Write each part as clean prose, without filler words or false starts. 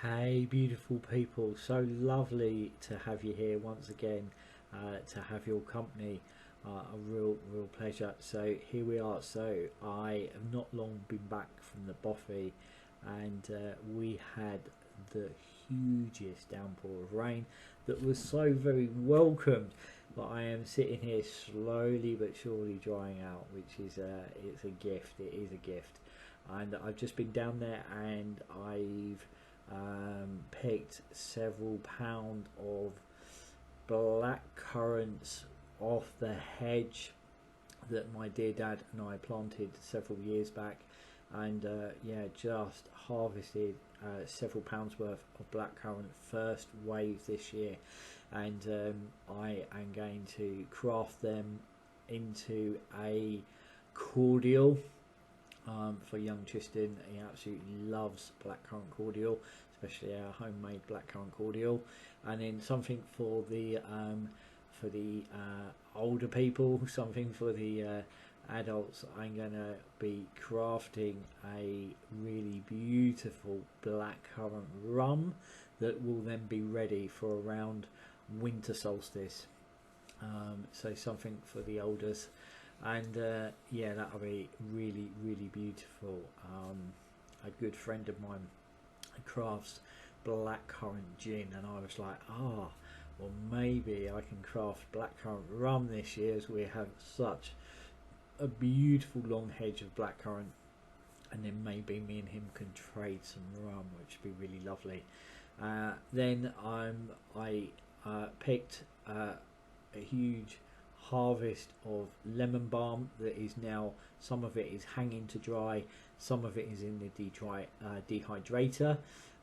Hey, beautiful people. So lovely to have you here once again, to have your company. A real pleasure. So here we are. So I have not long been back from the Boffey, and we had the hugest downpour of rain that was so very welcomed. But I am sitting here slowly but surely drying out, which is it's a gift. It is a gift, and I've just been down there and I've picked several pound of black currants off the hedge that my dear dad and I planted several years back, and yeah, just harvested several pounds worth of blackcurrant first wave this year, and I am going to craft them into a cordial for young Tristan. He absolutely loves blackcurrant cordial, especially our homemade blackcurrant cordial, and then something for the older people, something for the adults. I'm gonna be crafting a really beautiful blackcurrant rum that will then be ready for around winter solstice. So something for the elders, and yeah, that'll be really beautiful. A good friend of mine crafts blackcurrant gin, and I was like, well, maybe I can craft blackcurrant rum this year, as we have such a beautiful long hedge of blackcurrant, and then maybe me and him can trade some rum, which would be really lovely. Then I picked a huge harvest of lemon balm that is now, some of it is hanging to dry, some of it is in the dehydrator,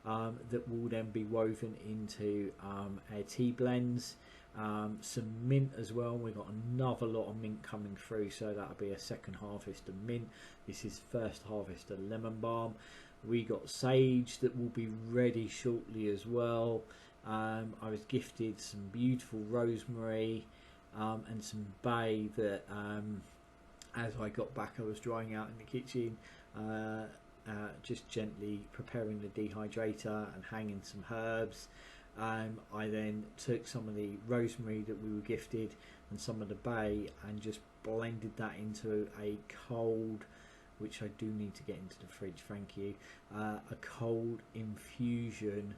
that will then be woven into our tea blends. Some mint as well. We've got another lot of mint coming through, so that'll be a second harvest of mint. This is first harvest of lemon balm. We got sage that will be ready shortly as well. I was gifted some beautiful rosemary and some bay that as I got back I was drying out in the kitchen, just gently preparing the dehydrator and hanging some herbs. I then took some of the rosemary that we were gifted and some of the bay and just blended that into a cold, which I do need to get into the fridge, thank you, a cold infusion,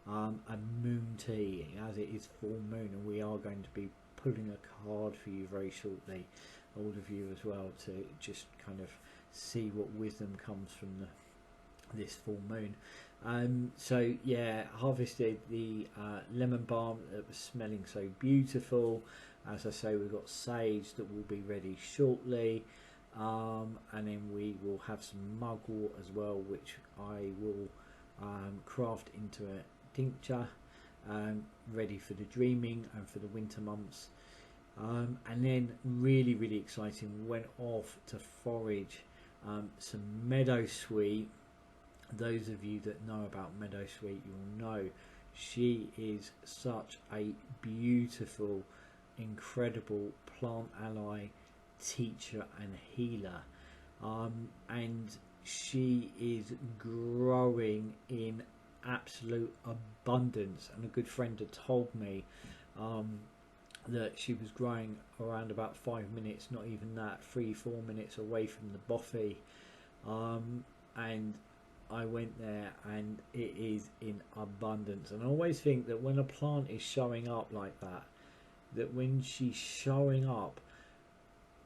a moon tea, as it is full moon, and we are going to be putting a card for you very shortly, all of you as well, to just kind of see what wisdom comes from this full moon. So yeah, harvested the lemon balm that was smelling so beautiful. As I say, we've got sage that will be ready shortly, and then we will have some mugwort as well, which I will craft into a tincture, ready for the dreaming and for the winter months. And then really exciting, went off to forage some meadowsweet. Those of you that know about meadowsweet, you'll know she is such a beautiful, incredible plant ally, teacher and healer, and she is growing in absolute abundance. And a good friend had told me that she was growing around about 5 minutes, not even that, 3-4 minutes away from the Boffey, and I went there and it is in abundance. And I always think that when a plant is showing up like that, that when she's showing up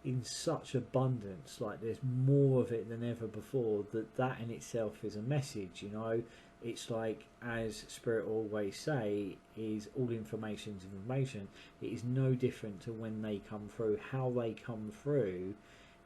in such abundance, like there's more of it than ever before, that in itself is a message, you know. It's like, as Spirit always say, is all information is information. It is no different to when they come through. How they come through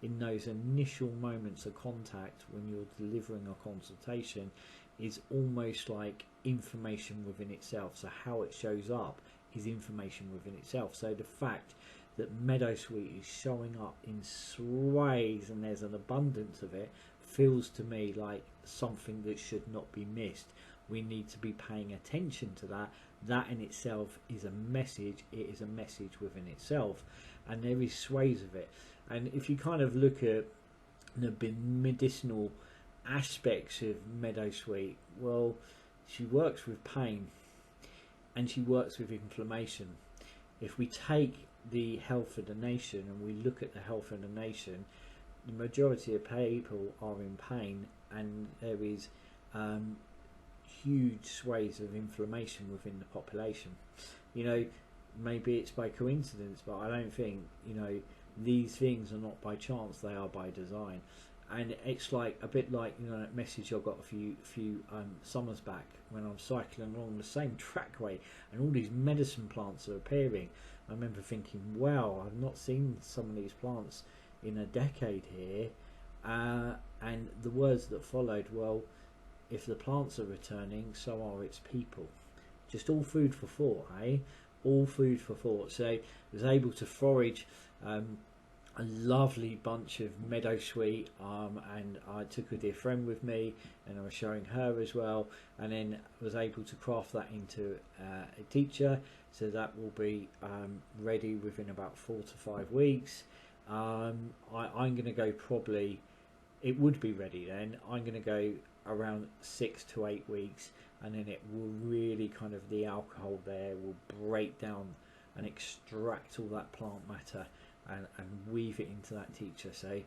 in those initial moments of contact when you're delivering a consultation is almost like information within itself. So how it shows up is information within itself. So the fact that meadowsweet is showing up in sways and there's an abundance of it feels to me like something that should not be missed. We need to be paying attention to that. That in itself is a message. It is a message within itself, and there is sways of it. And if you kind of look at the medicinal aspects of meadowsweet, well, she works with pain and she works with inflammation. If we take the health of the nation and we look at the health of the nation, the majority of people are in pain, and there is huge swathes of inflammation within the population. You know, maybe it's by coincidence, but I don't think, you know, these things are not by chance, they are by design. And it's like a bit like, you know, that message I got a few summers back when I was cycling along the same trackway and all these medicine plants are appearing. I remember thinking, wow, I've not seen some of these plants in a decade here. And the words that followed, well, if the plants are returning, so are its people. Just all food for thought, eh? All food for thought. So I was able to forage a lovely bunch of meadowsweet, and I took a dear friend with me, and I was showing her as well, and then was able to craft that into a teacher, so that will be ready within about 4 to 5 weeks. I'm going to go probably, it would be ready then, I'm going to go around 6 to 8 weeks, and then it will really kind of, the alcohol there will break down and extract all that plant matter and weave it into that teacher. So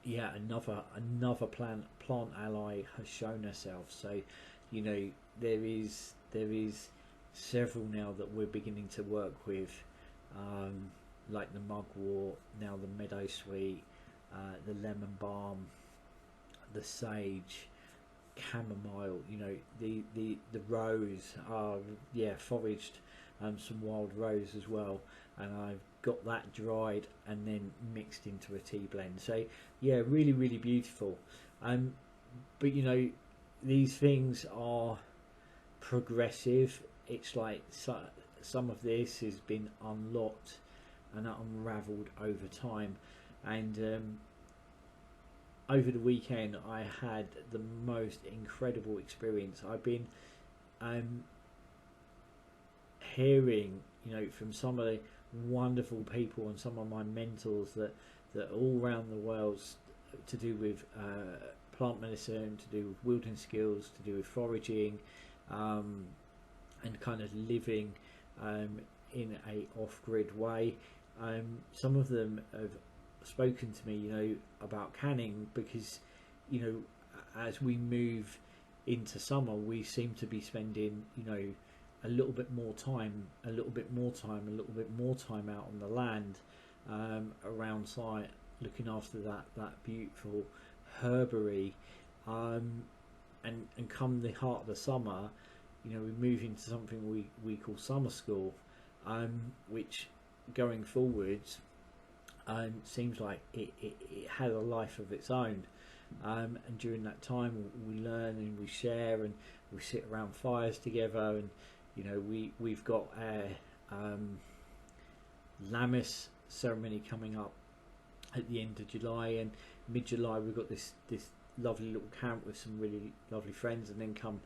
yeah, another plant ally has shown herself. So, you know, there is several now that we're beginning to work with, like the mugwort, now the meadowsweet, the lemon balm, the sage, chamomile, you know, the rose. Yeah, foraged some wild rose as well, and I've got that dried and then mixed into a tea blend. So yeah, really beautiful. But you know, these things are progressive. It's like some of this has been unlocked and unraveled over time, and over the weekend I had the most incredible experience. I've been hearing, you know, from some of the wonderful people and some of my mentors that all around the world, to do with plant medicine, to do with wielding skills, to do with foraging, and kind of living in a off-grid way. Some of them have spoken to me, you know, about canning, because, you know, as we move into summer, we seem to be spending, you know, a little bit more time out on the land, around site, looking after that beautiful herbery, and come the heart of the summer, you know, we move into something we call summer school, which going forwards seems like it has a life of its own, and during that time we learn and we share and we sit around fires together, and you know, we've got a Lammas ceremony coming up at the end of July, and mid-July we've got this lovely little camp with some really lovely friends, and then come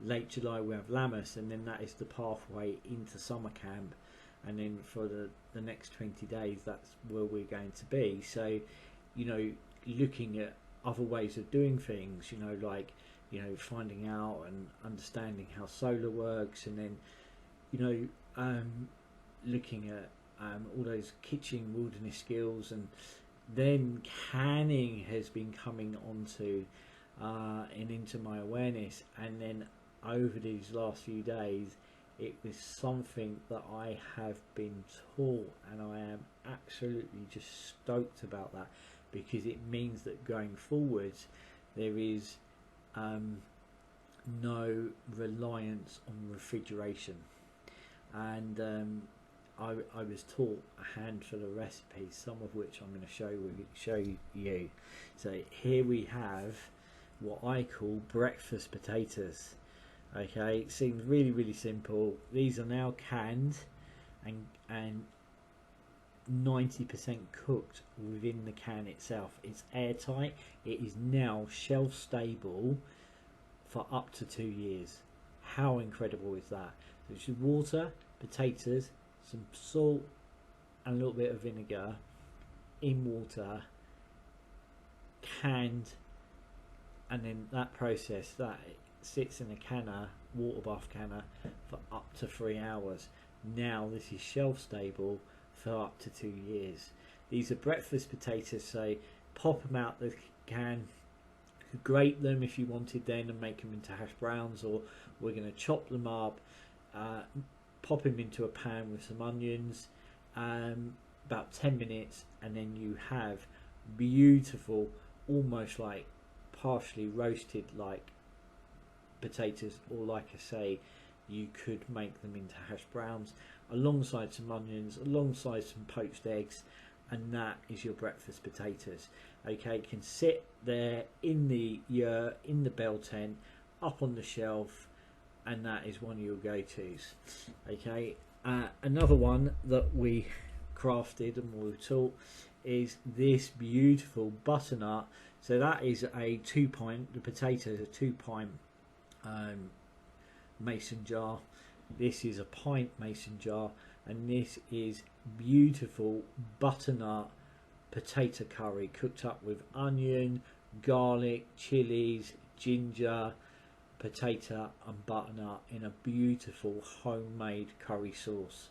late July we have Lammas, and then that is the pathway into summer camp, and then for the next 20 days that's where we're going to be. So, you know, looking at other ways of doing things, you know, like, you know, finding out and understanding how solar works, and then, you know, looking at all those kitchen wilderness skills, and then canning has been coming onto and into my awareness, and then over these last few days it was something that I have been taught, and I am absolutely just stoked about that, because it means that going forwards there is no reliance on refrigeration, and I was taught a handful of recipes, some of which I'm going to show you. So here we have what I call breakfast potatoes. Okay, it seems really simple. These are now canned and 90% cooked within the can itself. It's airtight. It is now shelf stable for up to 2 years. How incredible is that? So it's just water, potatoes, some salt and a little bit of vinegar in water, canned, and then that process, that sits in a canner, water bath canner, for up to 3 hours. Now this is shelf stable for up to 2 years. These are breakfast potatoes, so pop them out the can, grate them if you wanted then and make them into hash browns, or we're going to chop them up, pop them into a pan with some onions, about 10 minutes, and then you have beautiful, almost like partially roasted like potatoes, or like I say, you could make them into hash browns alongside some onions, alongside some poached eggs, and that is your breakfast potatoes. Okay, it can sit there in the bell tent, up on the shelf, and that is one of your go-tos. Okay, another one that we crafted and we were taught is this beautiful butternut. So that is a 2 pint, the potatoes are 2 pint mason jar. This is a pint mason jar, and this is beautiful butternut potato curry cooked up with onion, garlic, chilies, ginger, potato and butternut in a beautiful homemade curry sauce.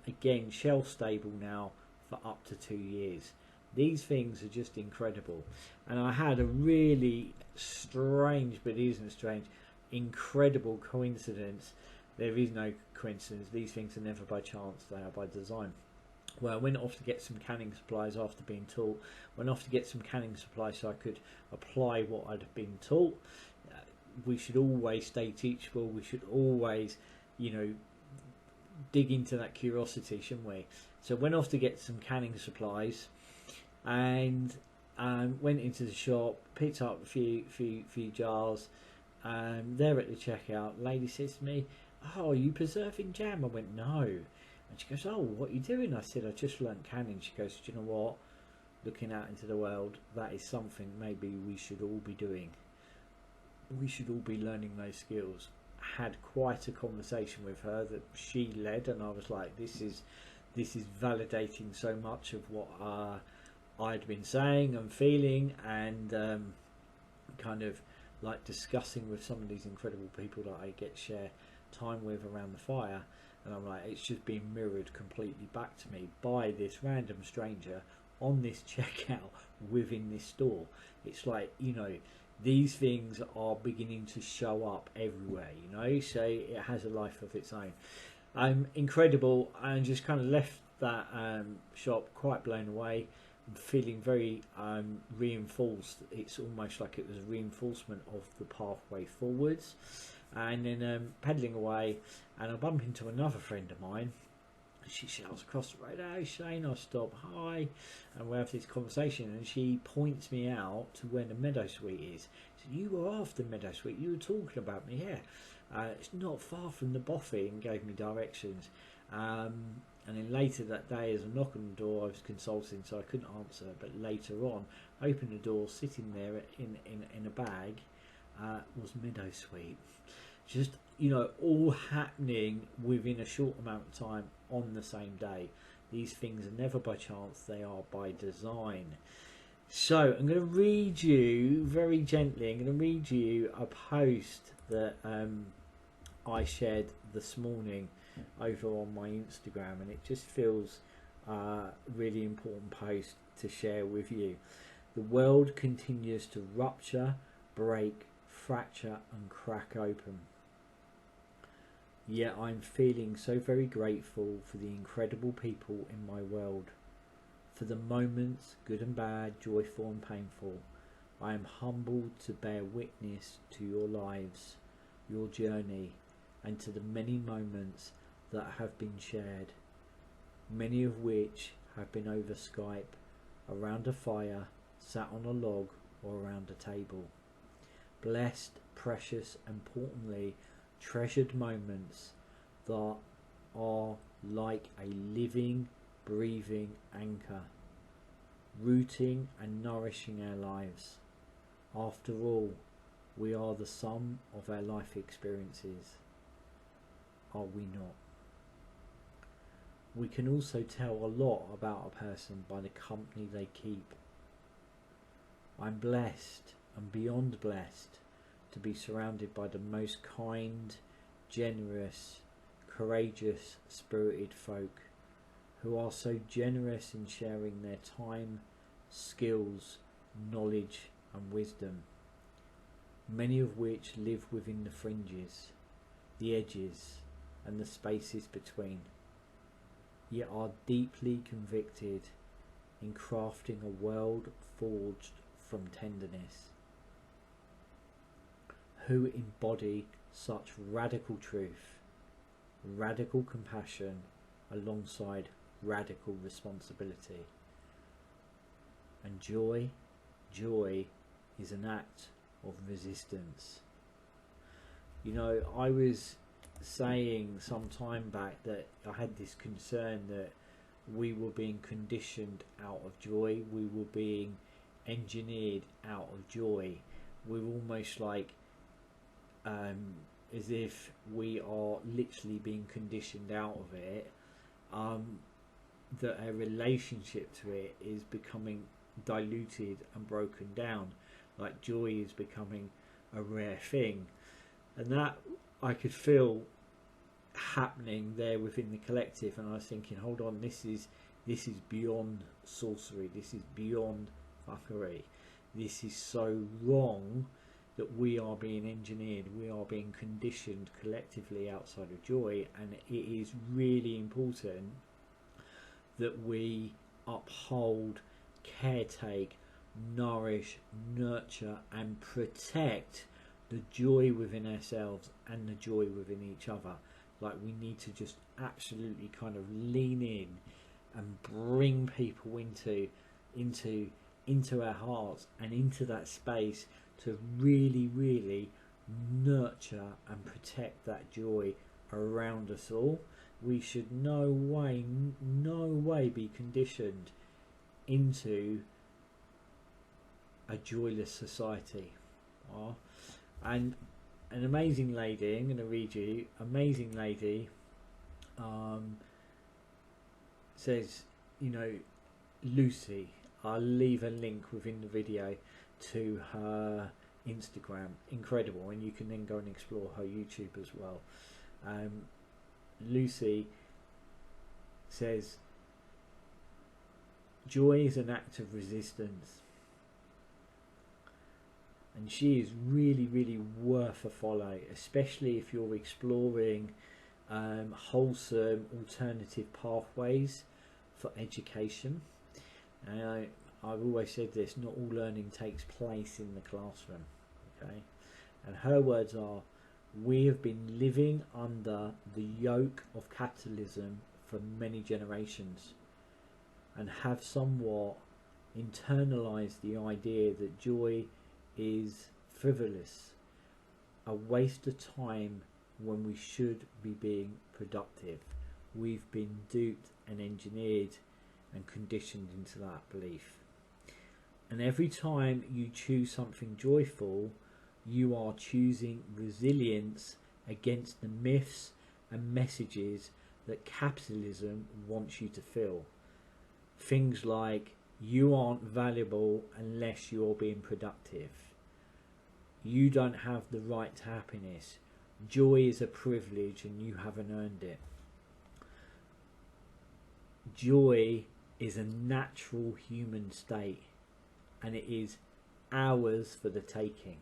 Again, shelf stable now for up to 2 years. These things are just incredible, and I had a really strange, but it isn't strange, incredible coincidence. There is no coincidence. These things are never by chance, they are by design. Well, I went off to get some canning supplies after being taught. Went off to get some canning supplies so I could apply what I'd been taught. We should always stay teachable. We should always, you know, dig into that curiosity, shouldn't we? So went off to get some canning supplies, and went into the shop, picked up a few jars. There at the checkout, lady says to me, "Oh, are you preserving jam?" I went, "No." And she goes, "Oh, what are you doing?" I said, "I just learnt canning." She goes, "Do you know what? Looking out into the world, that is something maybe we should all be doing. We should all be learning those skills." Had quite a conversation with her that she led, and I was like, this is validating so much of what I'd been saying and feeling, and kind of like discussing with some of these incredible people that I get share time with around the fire. And I'm like, it's just being mirrored completely back to me by this random stranger on this checkout within this store. It's like, you know, these things are beginning to show up everywhere, you know, so it has a life of its own. Incredible, and just kind of left that shop quite blown away. I'm feeling very reinforced. It's almost like it was a reinforcement of the pathway forwards. And then pedalling away, and I bump into another friend of mine. She shouts across the road, "Hey Shane," I stop, "Hi," and we have this conversation, and she points me out to where the meadow sweet is. She said, "You were after meadow sweet, you were talking about me here. It's not far from the Boffy," and gave me directions. And then later that day, as I knock on the door, I was consulting, so I couldn't answer, but later on, opened the door, sitting there in a bag, was meadow sweet. Just, you know, all happening within a short amount of time on the same day. These things are never by chance, they are by design. So I'm going to read you very gently, I'm going to read you a post that I shared this morning over on my Instagram, and it just feels a really important post to share with you. The world continues to rupture, break, fracture and crack open. Yet I'm feeling so very grateful for the incredible people in my world. For the moments, good and bad, joyful and painful, I am humbled to bear witness to your lives, your journey, and to the many moments that have been shared, many of which have been over Skype, around a fire, sat on a log, or around a table. Blessed, precious, importantly, treasured moments that are like a living, breathing anchor, rooting and nourishing our lives. After all, we are the sum of our life experiences, are we not? We can also tell a lot about a person by the company they keep. I'm blessed and beyond blessed to be surrounded by the most kind, generous, courageous, spirited folk who are so generous in sharing their time, skills, knowledge and wisdom, many of which live within the fringes, the edges and the spaces between, yet are deeply convicted in crafting a world forged from tenderness, who embody such radical truth, radical compassion alongside radical responsibility. And joy is an act of resistance. You know, I was saying some time back that I had this concern that we were being conditioned out of joy, we were being engineered out of joy. We're almost like as if we are literally being conditioned out of it, that our relationship to it is becoming diluted and broken down, like joy is becoming a rare thing. And that I could feel happening there within the collective, and I was thinking, hold on, this is beyond sorcery, this is beyond fuckery, this is so wrong that we are being engineered, we are being conditioned collectively outside of joy. And it is really important that we uphold, caretake, nourish, nurture and protect the joy within ourselves and the joy within each other. Like, we need to just absolutely kind of lean in and bring people into our hearts and into that space to really nurture and protect that joy around us all. We should no way be conditioned into a joyless society. And an amazing lady, I'm going to read you, amazing lady says, you know, Lucy, I'll leave a link within the video to her Instagram, incredible, and you can then go and explore her YouTube as well. Lucy says, joy is an act of resistance, and she is really worth a follow, especially if you're exploring wholesome alternative pathways for education. I've always said this, not all learning takes place in the classroom, okay? And her words are, we have been living under the yoke of capitalism for many generations and have somewhat internalized the idea that joy is frivolous, a waste of time when we should be being productive. We've been duped and engineered and conditioned into that belief. And every time you choose something joyful, you are choosing resilience against the myths and messages that capitalism wants you to feel. Things like, you aren't valuable unless you're being productive. You don't have the right to happiness. Joy is a privilege and you haven't earned it. Joy is a natural human state and it is ours for the taking.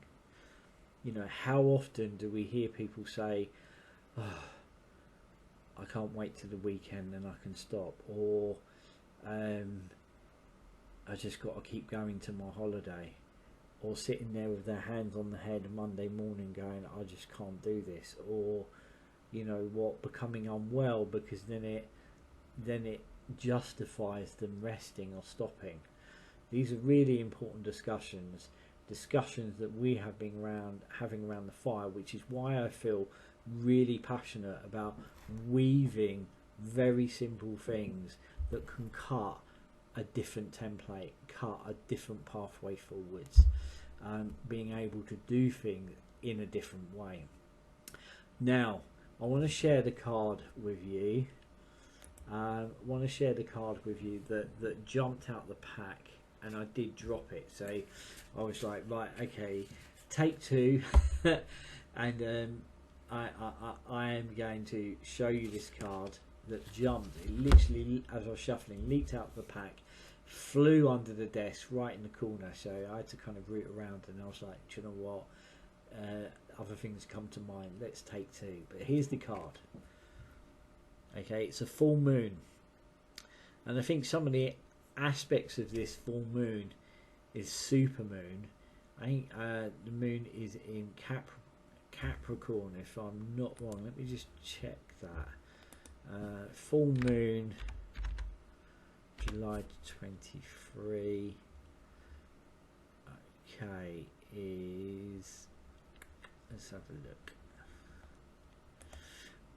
You know, how often do we hear people say, oh, I can't wait till the weekend and I can stop, or I just got to keep going to my holiday, or sitting there with their hands on the head Monday morning going, I just can't do this, or you know what, becoming unwell because then it justifies them resting or stopping. These are really important discussions that we have been having around the fire, which is why I feel really passionate about weaving very simple things that can cut a different template, cut a different pathway forwards, being able to do things in a different way. Now, I want to share the card with you. That jumped out the pack, and I did drop it. So I was like, right, okay, take two. And I am going to show you this card that jumped. It literally, as I was shuffling, leaped out of the pack, flew under the desk right in the corner. So I had to kind of root around, and I was like, do you know what? Other things come to mind. Let's take two. But here's the card. Okay, it's a full moon, and I think some of the aspects of this full moon is super moon. I think the moon is in Capricorn, if I'm not wrong. Let me just check that. Full moon, July 23. Okay, is, let's have a look.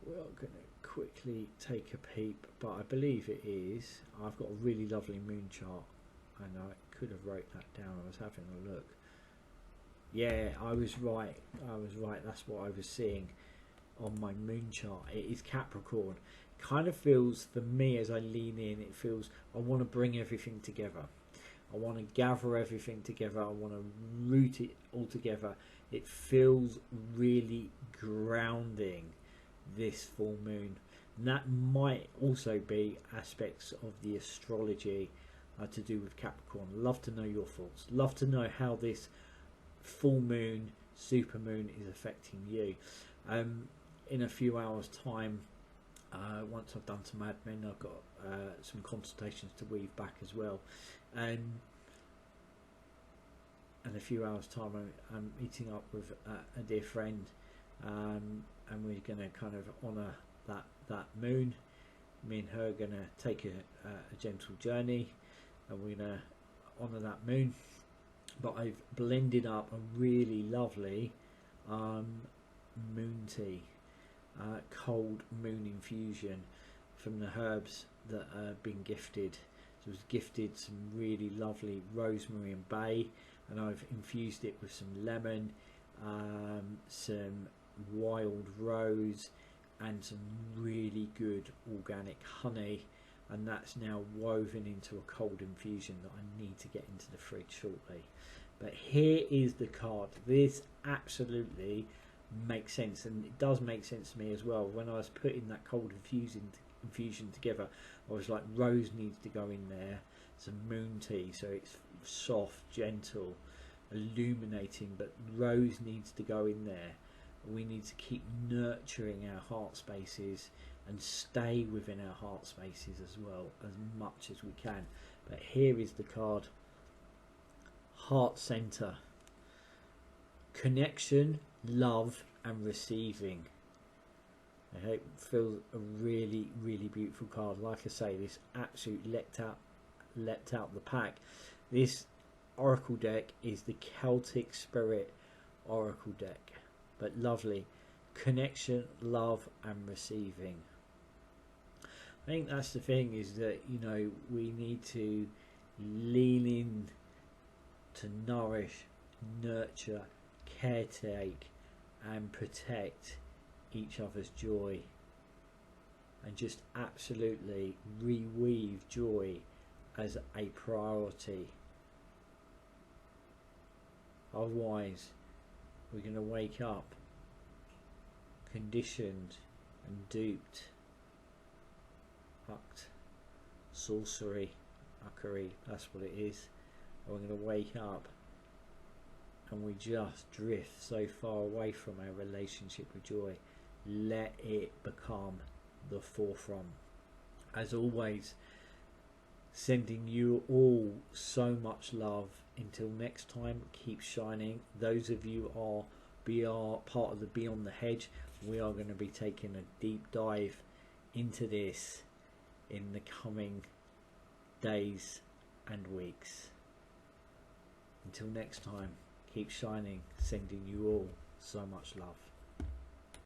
We're going to quickly take a peep, but I believe it is. I've got a really lovely moon chart, and I could have wrote that down. I was having a look. Yeah, I was right. That's what I was seeing on my moon chart. It is Capricorn. Kind of feels, for me, as I lean in, it feels I want to bring everything together. I want to gather everything together. I want to root it all together. It feels really grounding, this full moon. And that might also be aspects of the astrology to do with Capricorn. Love to know your thoughts. Love to know how this full moon, super moon is affecting you. In a few hours time, once I've done some admin, I've got some consultations to weave back as well. In a few hours time, I'm meeting up with a dear friend, and we're going to kind of honour that moon. Me and her are going to take a gentle journey, and we're going to honour that moon. But I've blended up a really lovely moon tea, cold moon infusion from the herbs that have been gifted. So I was gifted some really lovely rosemary and bay, and I've infused it with some lemon, some wild rose, and some really good organic honey, and that's now woven into a cold infusion that I need to get into the fridge shortly. But here is the card. This absolutely makes sense, and it does make sense to me as well. When I was putting that cold infusion together, I was like, rose needs to go in there, some moon tea, so it's soft, gentle, illuminating, but rose needs to go in there. We need to keep nurturing our heart spaces and stay within our heart spaces as well, as much as we can. But here is the card. Heart center, connection, love, and receiving. I hope it feels a really, really beautiful card. Like I say, this absolutely leapt out the pack. This oracle deck is the Celtic Spirit Oracle deck, but lovely. Connection, love, and receiving. I think that's the thing, is that, you know, we need to lean in to nourish, nurture, caretake, and protect each other's joy, and just absolutely reweave joy as a priority. Otherwise, we're going to wake up conditioned and duped, fucked, sorcery, fuckery, that's what it is. And we're going to wake up and we just drift so far away from our relationship with joy. Let it become the forefront. As always, sending you all so much love. Until next time, keep shining. Those of you are part of the Beyond the Hedge, we are going to be taking a deep dive into this in the coming days and weeks. Until next time, keep shining, sending you all so much love.